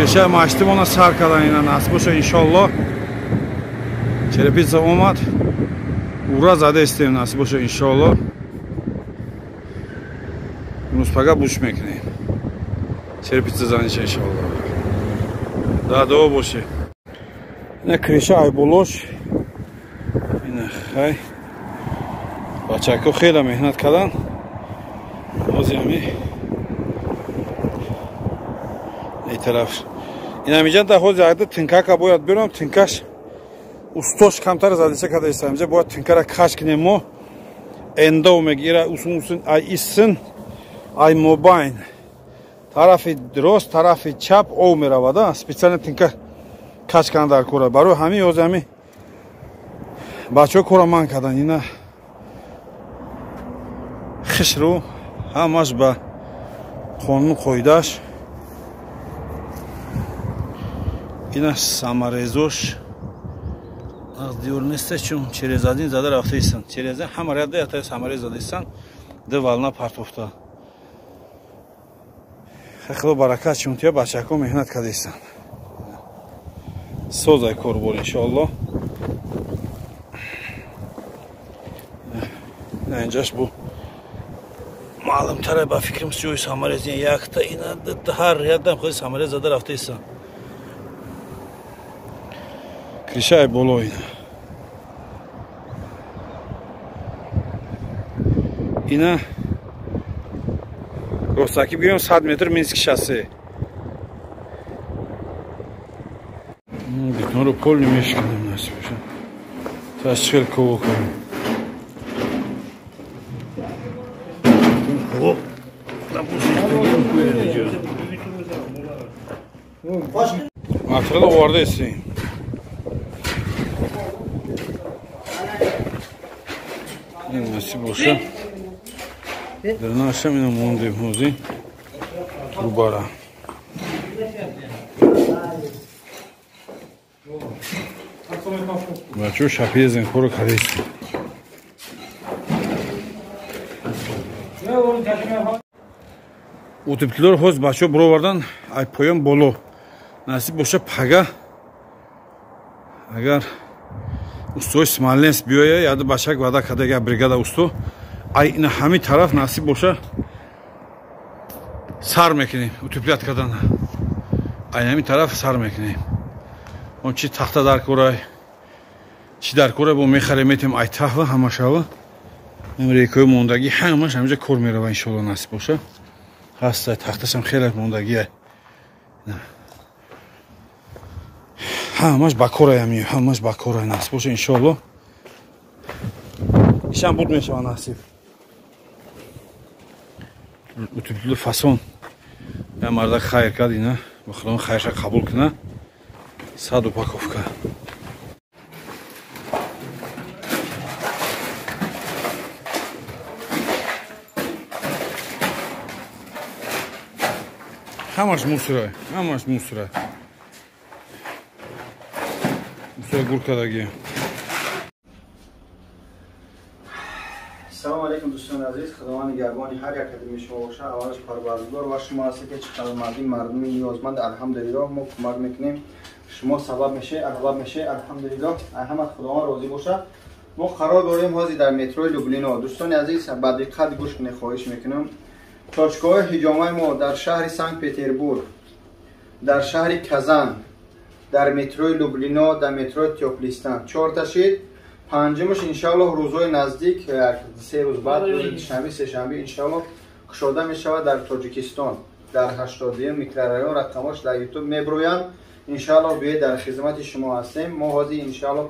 Krişa maçtım ona sarkadan inen nasip olsa inşallah. Çerepitsa omad. Ura zade isteyim nasip olsa inşallah. Muspaga buş mekineyim. Çerepitsa zanişe inşallah. Daha da o boşu. Yine krişa ay boloş. Yine hay. Bachako xeyla mehnat kadan. Oziyami. Ne taraf. İnamican da hocadı tinkaka boyat biyorum tinkaş. Ustoş kamtar zadise kadar isamca bu tinkara kaç kinemo. Enda omegira usun ay issin. Ay mobayn. Tarafı drost, tarafı çap o meravada. Spesialne tinka kaç kandar kura. Baro hami oziyami. Bacho kura mankadan yine. Xishru hamash ba qonun qo'ydash ina samarezosh az diyorneste chun cherezadin zada raftaysan chereza hamarada yata samarezadaysan devalna partofta xayr barakat chun tiya bachako mehnat kadaysan sozay kor bol inshaalloh injash bu معلم ترى بفكرم سوي سامرزين ياكتا إنا دهار يادم خذ سامرز هذا رفتيسا كريشاي بولوين إنا روستاكي بيوم 100 متر مينسك شاسي بتنورو بول نمشكلم ناسي بشن تاشخيل كوكو Matrada orada etsin. Nasip olsa. Derine akşam yine mondayım hozi. Rubara. Bачо шапезен коро кадеси. Утеплер хоз бачо бровардан ай поям боло. Насиб боша пага. Агар устой Смоленск биёя яда башак вада кадага бригада усто ай ина ҳами тараф насиб боша сар мекунем утепляткадан ай ҳами тараф сар мекунем он чи тахта дар курай чи дар курай бо мехаре метем ай таҳва ҳамашава рекои мондагӣ ҳамаш ҳамҷа кор мерава иншоалло насиб боша ҳастай тахташам хеле мондагӣ ҳамаш ба кораям ҳамаш ба кора насиб боша иншоалло ишам буд мешава насиб утеплӯ фасон я марда хайр кард ина ба худом хайрша қабул кина 100 упаковка ҳамаш мусора ҳамаш мусора мусора гуркадагӣ салому алейкум дӯстони азиз худованд нигоҳбони ҳар як қадами шумо бошад аввалаш парвардигор ва шумо ҳастед ки чиқадр мардуми ниёзманд алҳамдулиллоҳ мо кӯмак мекунем шумо сабаб мешед асбаб мешед алҳамдулиллоҳ ҳамат худованд розӣ бошад мо қарор дорем ҳозир дар метрои Люблино дӯстони азиз ба диққат гӯш кунед хоҳиш мекунам точкаҳои ҳиҷомаи мо дар шаҳри Санкт Петербург дар шаҳри Казан дар метрои Люблино дар метрои Теоплистан 4 ташид панҷумаш иншаллоҳ рӯзҳои наздик 3 рӯз баъд душанбе сешанбе иншаллоҳ кушода мешавад дар Тоҷикистон дар 80 микрорайон рақамаш дар YouTube меброянд иншаллоҳ биёед дар хизмати шумо ҳастем мо ҳозир иншаллоҳ